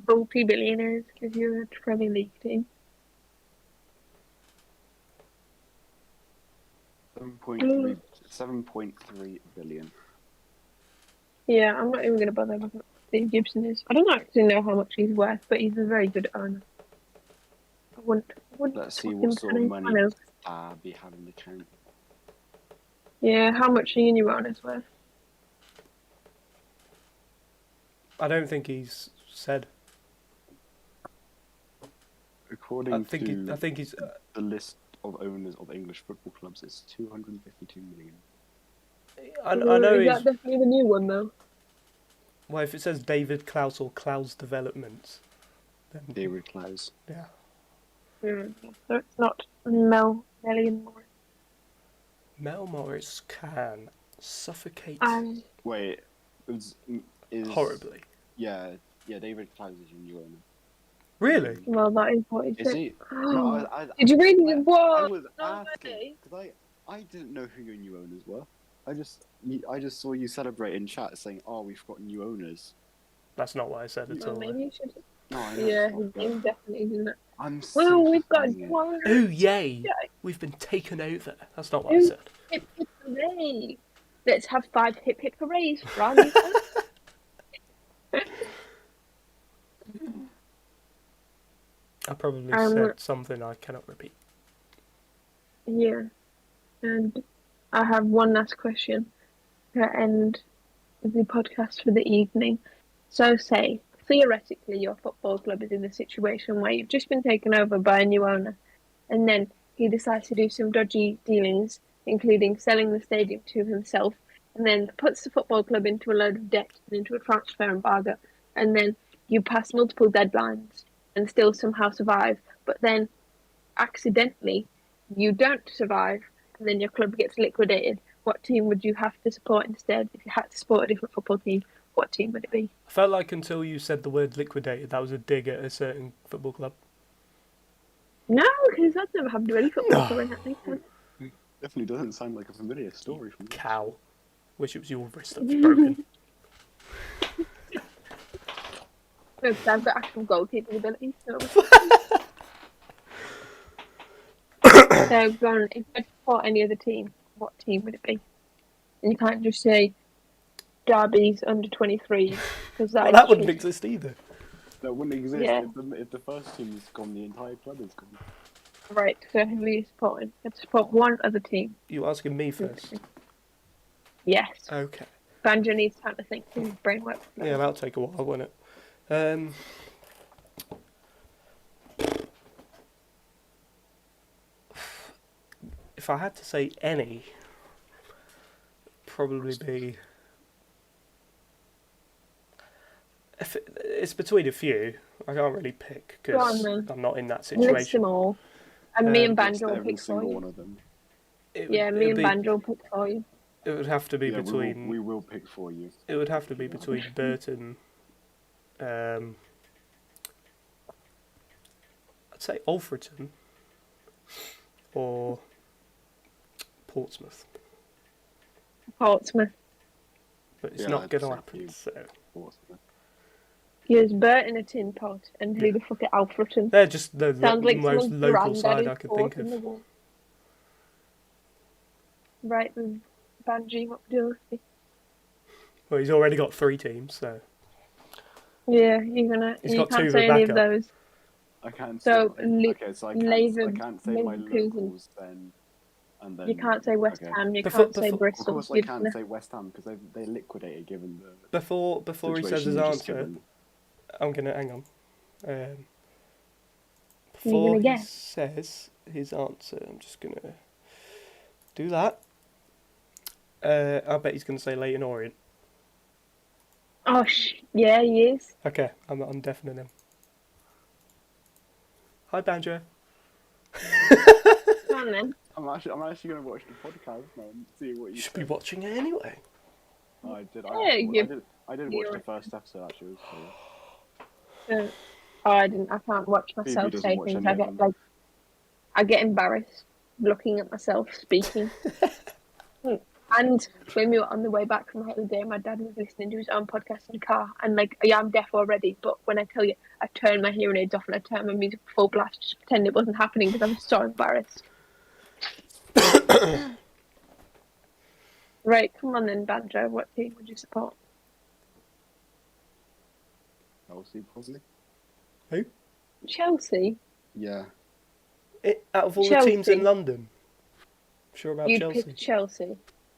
multi-billionaires because you're a Premier League team. 7.3 billion. Yeah, I'm not even going to bother looking at what Steve Gibson is. I don't actually know how much he's worth, but he's a very good owner. I wouldn't Let's see swap what him sort for of anyone money else. be having to count. Yeah, how much are your new owners worth? I don't think he's said. According I think he's. the list of owners of English football clubs, it's 252 million. I know Is he's. that definitely the new one though? Well, if it says David Klaus or Klaus Developments, then David Klaus. yeah. So it's not Million more. Mel Morris can suffocate Wait, is horribly. Yeah, David Klaus is your new owner. Really? Well, that is what he Is said. he? No, Did you read I what? was No asking way. because I didn't know who your new owners were. I just saw you celebrate in chat saying, "Oh, we've got new owners." That's not what I said at Well, all. maybe you should. No, I know. Yeah, It's not, he definitely didn't. I'm Well, we've got simplifying it. one. Oh, yay! We've been taken over. That's not what I Ooh, said. hip hip hooray! Let's have 5 hip hip hoorays for our new fans. I probably said something I cannot repeat. Yeah, and I have one last question to end the podcast for the evening. So, say theoretically, your football club is in a situation where you've just been taken over by a new owner, and then he decides to do some dodgy dealings, including selling the stadium to himself, and then puts the football club into a load of debt and into a transfer embargo, and then you pass multiple deadlines and still somehow survive, but then accidentally you don't survive, and then your club gets liquidated. What team would you have to support instead? If you had to support a different football team, what team would it be? I felt like until you said the word liquidated, that was a dig at a certain football club. No, because that's never happened to any football club in that nation. Definitely doesn't sound like a familiar story from you. Cow. Wish it was your wrist that's broken. No, because I've got actual goalkeeping abilities. So, go on. If you had to support any other team, what team would it be? And you can't just say Derby's under 23 because That wouldn't exist either. That wouldn't exist Yeah. if the first team's gone, the entire club is gone. Right, so who are you supporting? You have to support one other team. You asking me first? Yes. Okay. Banjo needs time to think. His brain works. Yeah, that'll take a while, won't it? If I had to say any, probably be. It's between a few. I can't really pick because I'm not in that situation. List them all. And me and Banjo will every pick for single you. one of them. Me and Banjo will pick for you. It would have to be between. We will pick for you. It would have to be between Burton. I'd say Alfreton or Portsmouth. Portsmouth. But it's not going to happen. So. Portsmouth. Here's Burton a tin pot, and who the fuck at Alfreton? They're just the Like most local side I could think of. Right, then Banjo, what do you? Well, he's already got 3 teams, so. Yeah, you can't say any of those. I can't. So, I can't say my locals then. And then you can't say West Ham. You can't say Bristol. Of course, I can't say West Ham because they liquidated given the. Before he says his answer, I'm gonna hang on. Before he says his answer, I'm just gonna do that. I bet he's gonna say Leyton Orient. Oh, yeah, he is. Okay, I'm deafening him. Hi, Banjo. Come on then. I'm actually going to watch the podcast now and see what You you should say. be watching it anyway. Oh, I did. Yeah, I did watch the first episode. Actually, it was cool. I didn't. I can't watch Phoebe myself doesn't say watch things. any of them. I get embarrassed looking at myself speaking. And when we were on the way back from holiday, my dad was listening to his own podcast in the car, and yeah, I'm deaf already, but when I tell you, I turned my hearing aids off and I turned my music full blast, just pretend it wasn't happening because I was so embarrassed. Right, come on then, Banjo. What team would you support? Chelsea, probably. Who? Chelsea. Yeah. Out of all the teams in London, sure about You'd Chelsea? pick Chelsea.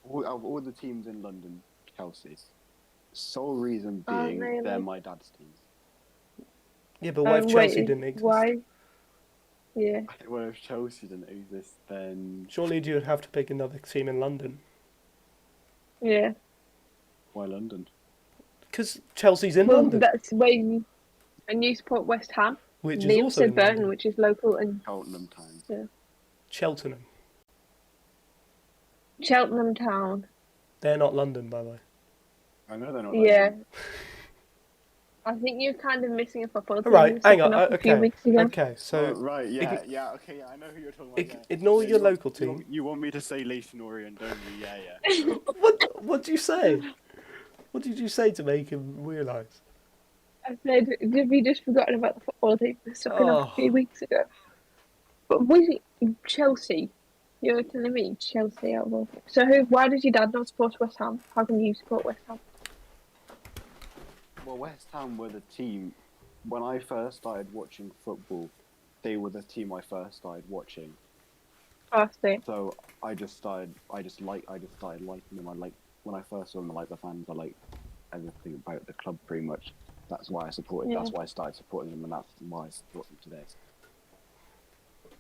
Out of all the teams in London, Chelsea. Sole reason being they're my dad's teams. Yeah, but what if Chelsea didn't exist? Why? Yeah. Well, if Chelsea didn't exist, then surely you'd have to pick another team in London. Yeah. Why London? Because Chelsea's in London. That's where and you support West Ham. Which is Liam also said in Burton, London. which is local, and Cheltenham Town. Yeah. Cheltenham. Cheltenham Town. They're not London, by the way. I know they're not. Yeah. I think you're kind of missing a football team. Right, hang on. A few weeks ago. Okay, so right, yeah, okay, I know who you're talking about. Ignore your local team. You want me to say Leighton Orient, don't you? Yeah. What did you say? What did you say to make him realise? I said, did we just forgotten about the football team we stuck in a few weeks ago? But was it Chelsea? You're telling me Chelsea out of all. So why does your dad not support West Ham? How can you support West Ham? Well, West Ham were the team when I first started watching football. They were the team I first started watching. So I just started liking them. I like when I first saw them. I liked the fans. I liked everything about the club pretty much. That's why I supported. Yeah. That's why I started supporting them, and that's why I support them today.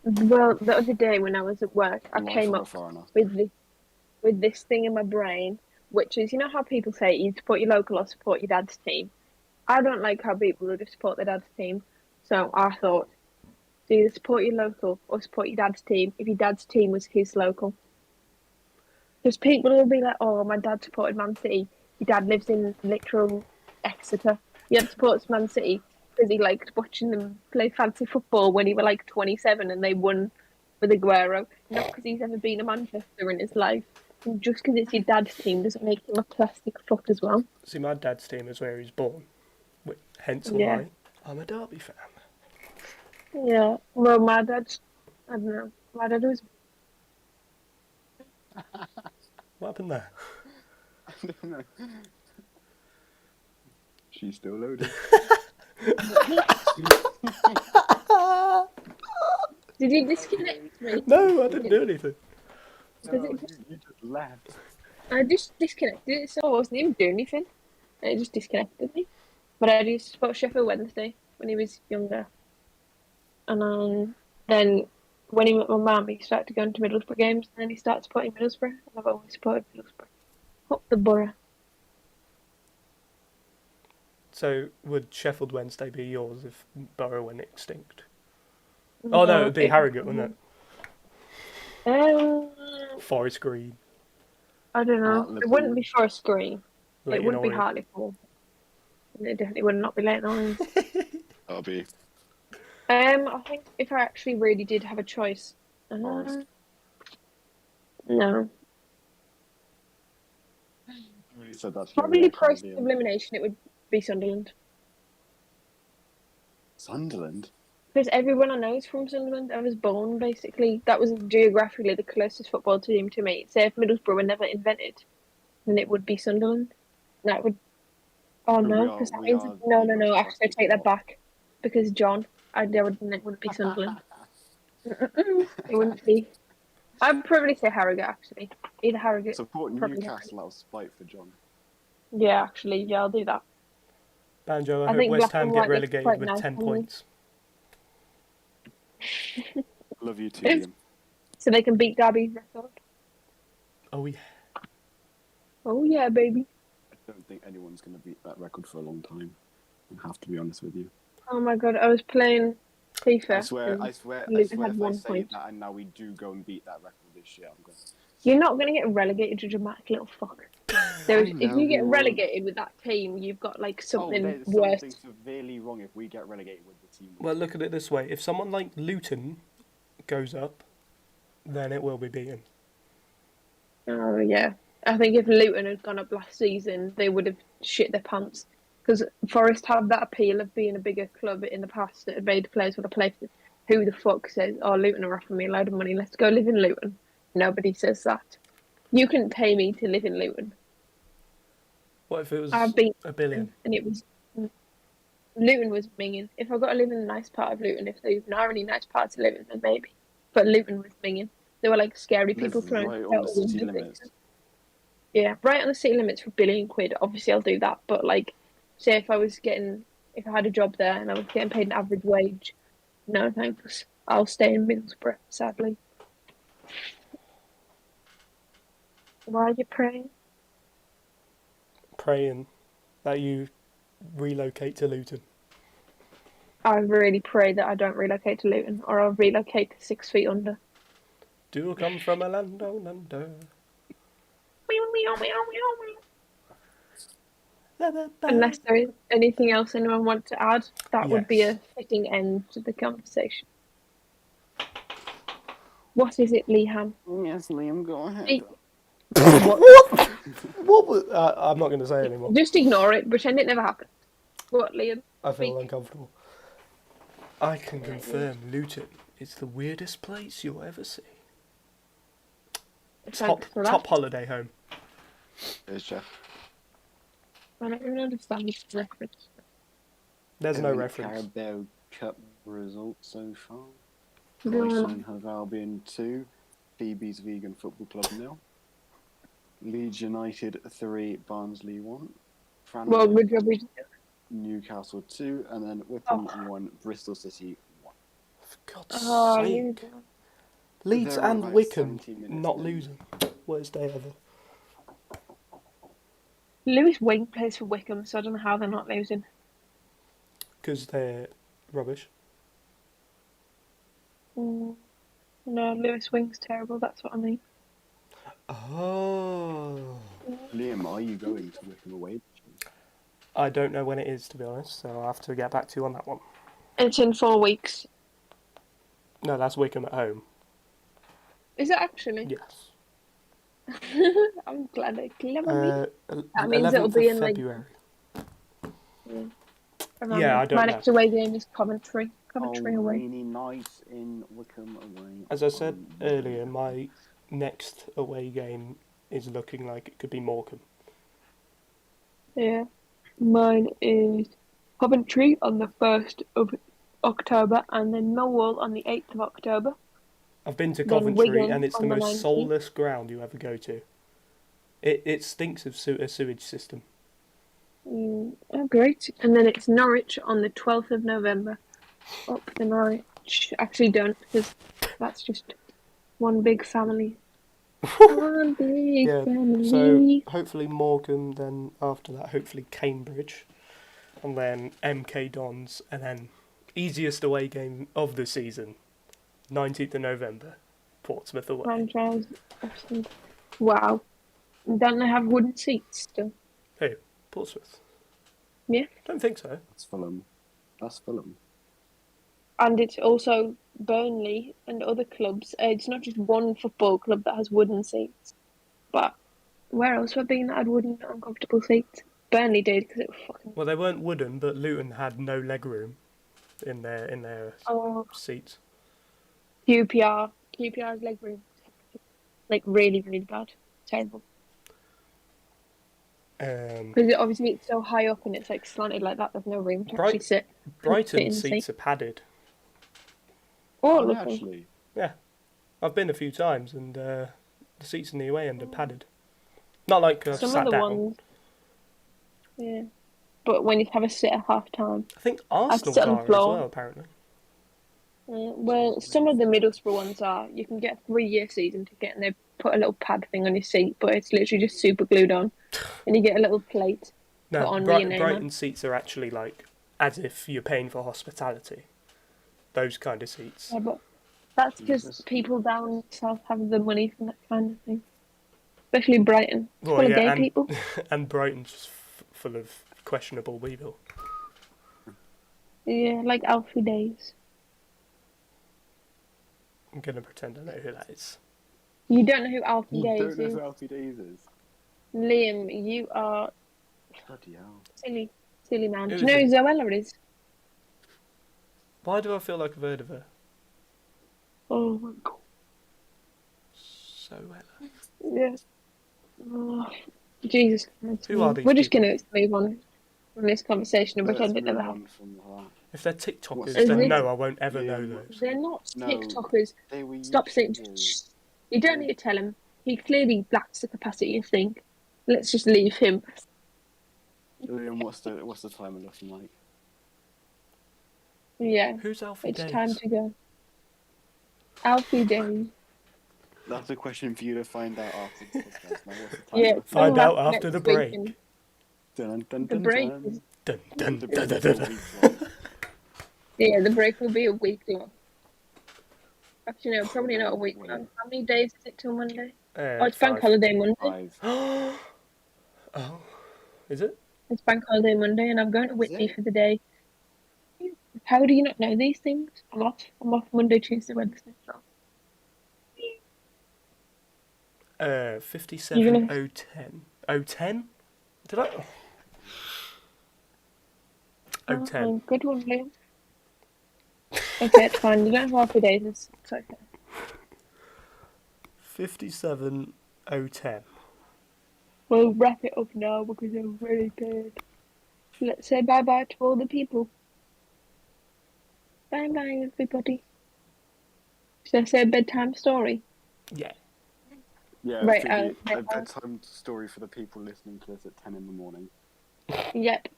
Well, the other day when I was at work, I came up with this thing in my brain, which is, you know how people say you support your local or support your dad's team? I don't like how people will just support their dad's team. So I thought, do you support your local or support your dad's team if your dad's team was his local? Because people will be like, oh, my dad supported Man City. Your dad lives in literal Exeter. Your dad supports Man City because he liked watching them play fancy football when he was like 27 and they won with Aguero. Not because he's ever been a Manchester in his life. And just because it's your dad's team doesn't make him a plastic foot as well. See, my dad's team is where he was born. Hence why I'm a Derby fan. Yeah, well, my dad's, I don't know, my dad was... What happened there? I don't know. She's still loaded. Did you disconnect me? No, I didn't do anything. No, you just left. I just disconnected it, so I wasn't even doing anything. It just disconnected me. But I used to support Sheffield Wednesday when he was younger. And then when he met my mum, he started going to Middlesbrough games, and then he started supporting Middlesbrough, and I've always supported Middlesbrough. Up the borough. So would Sheffield Wednesday be yours if Borough went extinct? Oh no, it would be Harrogate, wouldn't it? Forest Green. I don't know. It wouldn't be Forest Green. It wouldn't be Hartlepool. It definitely would not be Leighton Orient. That'll be. I think if I actually really did have a choice, no. So that's probably process of elimination. It would be Sunderland. Sunderland. Because everyone I know is from Sunderland. I was born basically. That was geographically the closest football team to me. Say if Middlesbrough were never invented, then it would be Sunderland. That would. Oh no, because that means no. Actually, I take that back. Because John, it wouldn't be Sunderland. It wouldn't be. I'd probably say Harrogate actually. Either Harrogate. Support Newcastle out of spite for John. Yeah, actually, yeah, I'll do that. Banjo, I hope West Ham get relegated with 10 points. Love you too, Liam. So they can beat Derby's record. Oh yeah. Oh yeah, baby. I don't think anyone's going to beat that record for a long time. I have to be honest with you. Oh my god, I was playing To be fair, I swear, Luton had if I 1 say point. that and now we do go and beat that record this year, I'm going to... You're not going to get relegated, you dramatic little fuck. If you get we won't. relegated with that team, you've got like something there's worse. something severely wrong if we get relegated with the team. Well, look at it this way. If someone like Luton goes up, then it will be beaten. Oh, yeah. I think if Luton had gone up last season, they would have shit their pants. Because Forest have that appeal of being a bigger club in the past that had made players want to play for. Who the fuck says, oh, Luton are offering me a load of money, let's go live in Luton? Nobody says that. You couldn't pay me to live in Luton. What if it was I've been $1 billion? and it was... Luton was minging. If I got to live in a nice part of Luton, if there's not really nice parts to live in, then maybe. But Luton was minging. There were like scary people throwing right on the city limits. Yeah, right on the city limits for £1 billion. Obviously, I'll do that. But like, say if I had a job there and I was getting paid an average wage, no thanks. I'll stay in Middlesbrough, sadly. Why are you praying? Praying that you relocate to Luton. I really pray that I don't relocate to Luton, or I'll relocate to 6 feet under. Do come from a land down under. Unless there is anything else anyone wants to add, that would be Yes. a fitting end to the conversation. What is it, Liam? Yes, Liam, go ahead. What was... I'm not going to say anymore. Just ignore it. Pretend it never happened. What, Liam? I feel Speak. uncomfortable. I can confirm Luton is the weirdest place you'll ever see. Thanks for that. Top holiday home. Here's Jeff. I don't even understand this reference. There's no reference. Carabao Cup results so far. Go on. Brighton have Albion 2, Phoebe's Vegan Football Club 0, Leeds United 3, Barnsley 1, Well, good job we did. Newcastle 2, and then Wycombe 1, Bristol City 1. For God's Oh, sake. Leeds They're and about Wycombe 17 minutes not in. losing. Worst day ever. Lewis Wing plays for Wycombe, so I don't know how they're not losing. Because they're rubbish. No, Lewis Wing's terrible, that's what I mean. Oh. Liam, are you going to Wycombe away? I don't know when it is, to be honest, so I'll have to get back to you on that one. It's in 4 weeks. No, that's Wycombe at home. Is it actually? Yes. I'm glad I clever me. That means 11th it'll be of in like... February. Yeah, I don't my know. next away game is Coventry. Coventry away. Rainy nights in Wycombe away. As I said earlier, my next away game is looking like it could be Morecambe. Yeah. Mine is Coventry on the 1st of October and then Millwall on the 8th of October. I've been to Then Coventry Wigan and it's the on the most 19th. soulless ground you ever go to. It stinks of a sewage system. Oh, great. And then it's Norwich on the 12th of November. Up the Norwich. Actually don't, because that's just one big family. One big family. So hopefully Morecambe, then after that hopefully Cambridge, and then MK Dons, and then easiest away game of the season, 19th of November, Portsmouth away. Franchise. Wow. Don't they have wooden seats still? Who? Portsmouth? Yeah. Don't think so. That's Fulham. And it's also Burnley and other clubs. It's not just one football club that has wooden seats. But where else have been that had wooden uncomfortable seats? Burnley did because it was fucking... Well, they weren't wooden, but Luton had no leg room in their seats. QPR's leg room. Like really, really bad. Terrible. Because obviously it's so high up and it's like slanted like that. There's no room to actually sit. Brighton seats are padded. Oh, actually. Yeah, I've been a few times and the seats in the away end are padded. Not like I've Some sat of the down. ones. Yeah, but when you have a sit at half time. I think Arsenal's sit on the are as floor. well, apparently. Well, some of the Middlesbrough ones are. You can get a 3-year season ticket and they put a little pad thing on your seat, but it's literally just super glued on. And you get a little plate put on with your name Brighton on. seats are actually like as if you're paying for hospitality. those kind of seats. Yeah, but that's because people down south have the money for that kind of thing. Especially Brighton. It's full of gay people. And Brighton's just full of questionable people. Yeah, like Alfie Days. I'm going to pretend I know who that is. You don't know who Alfie Days You don't know is? who Alfie Days is? Liam, you are Bloody hell. silly man. Who Do you know is who Zoella is? Why do I feel like I've heard of her? Oh my god. Zoella. Yeah. Oh, Jesus Christ. Who are these We're just people? going to move on from this conversation and pretend it never happened. If they're TikTokers, Is then it? no, I won't ever know those. They're not No, TikTokers. they were Stop saying. YouTubers. You don't need to tell him. He clearly lacks the capacity to think. Let's just leave him. Liam, what's the timer looking like? Yeah. Who's Alfie It's Days? time to go. Alfie Days. That's a question for you to find out after the podcast. Now, what's the timer? Yeah. Find out Next after the week break. and Dun, dun, The dun, break dun. is. Dun, dun, The dun, break dun, is dun, a dun. week long. Yeah, the break will be a week long. Actually, no, probably not a week Wait. long. How many days is it till Monday? Oh, it's bank 5. holiday Monday. 5. Oh, is it? It's bank holiday Monday, and I'm going to Whitney it? for the day. How do you not know these things? I'm off Monday, Tuesday, Wednesday. So. 57.010. 010? Did I? 010. Oh, good one, Liam. Okay, it's fine. You don't have half a day. It's okay. 57.010. We'll wrap it up now because I'm really tired. Let's say bye-bye to all the people. Bye-bye, everybody. Should I say a bedtime story? Yeah. Yeah, Right, Phoebe, a bedtime. bedtime story for the people listening to this at 10 in the morning. Yep,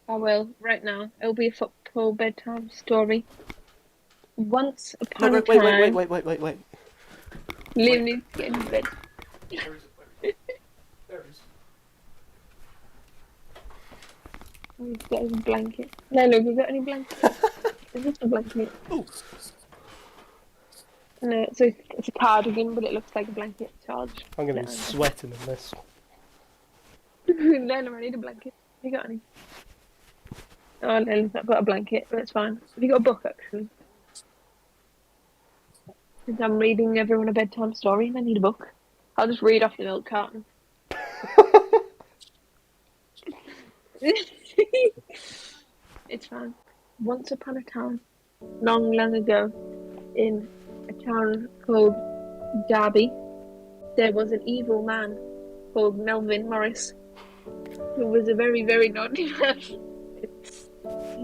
I will. Right now. It'll be a football bedtime story. Once upon a time... Wait. Liam needs to get in bed. Where is it? There it is. He's got his blanket. No, look, have you got any blankets? Is this a blanket? Oh. No, it's a cardigan, but it looks like a blanket. Charged. I'm going to be sweating in this. No, I need a blanket. Have you got any? Oh, no, I've got a blanket, but it's fine. Have you got a book, actually? Since I'm reading everyone a bedtime story and I need a book. I'll just read off the milk carton. It's fine. Once upon a time, long ago, in a town called Derby, there was an evil man called Melvin Morris, who was a very, very naughty man.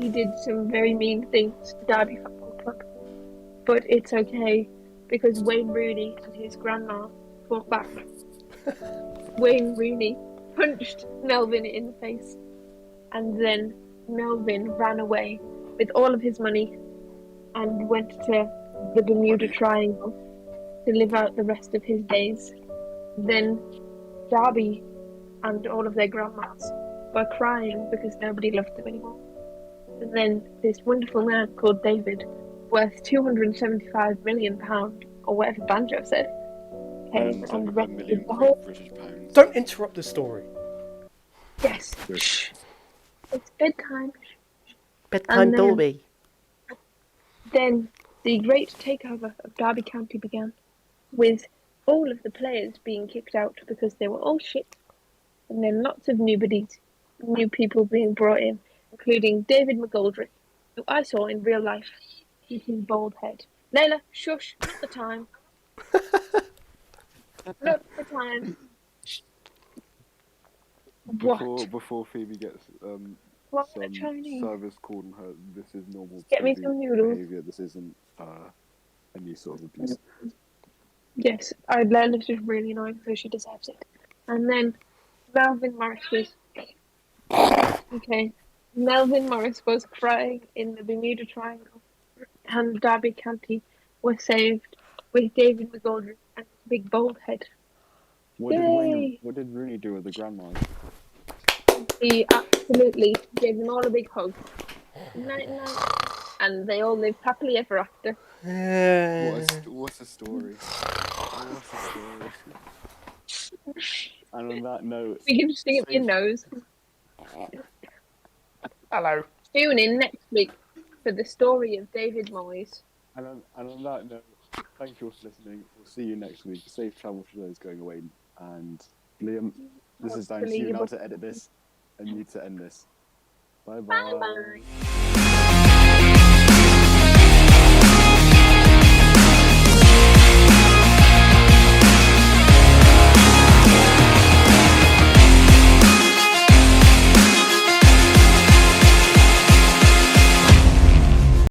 He did some very mean things to Derby Football Club. But it's okay, because Wayne Rooney and his grandma fought back. Wayne Rooney punched Melvin in the face, and then Melvin ran away with all of his money and went to the Bermuda Triangle to live out the rest of his days. Then Darby and all of their grandmas were crying because nobody loved them anymore. And then this wonderful man called David, worth £275 million, or whatever Banjo said, came and rescued the whole... British pounds. Don't interrupt the story. Yes. Shh. It's bedtime. Bedtime Dolby. Then the great takeover of Derby County began, with all of the players being kicked out because they were all shit, and then lots of new people being brought in, including David McGoldrick, who I saw in real life with his bald head. Layla, shush, not the time. Not the time. Before Phoebe gets What some a Chinese. service called on her, this is normal Get me Phoebe some noodles. behaviour. This isn't any sort of abuse. Yes, Layla's just really annoying, so she deserves it. And then Melvin Morris was... Okay. Melvin Morris was crying in the Bermuda Triangle, and Derby County was saved with David McGoldrick and his big bald head. What Yay! did Rooney do with the grandmas? He absolutely gave them all a big hug. Night, night. and they all lived happily ever after. What a story. What a story. And on that note, You can just sing it with your nose. Hello. Tune in next week for the story of David Moyes. And on that note, thank you all for listening. We'll see you next week. Safe travel for those going away. And Liam, this is down to you now to edit this and you to end this. Bye bye. Bye bye.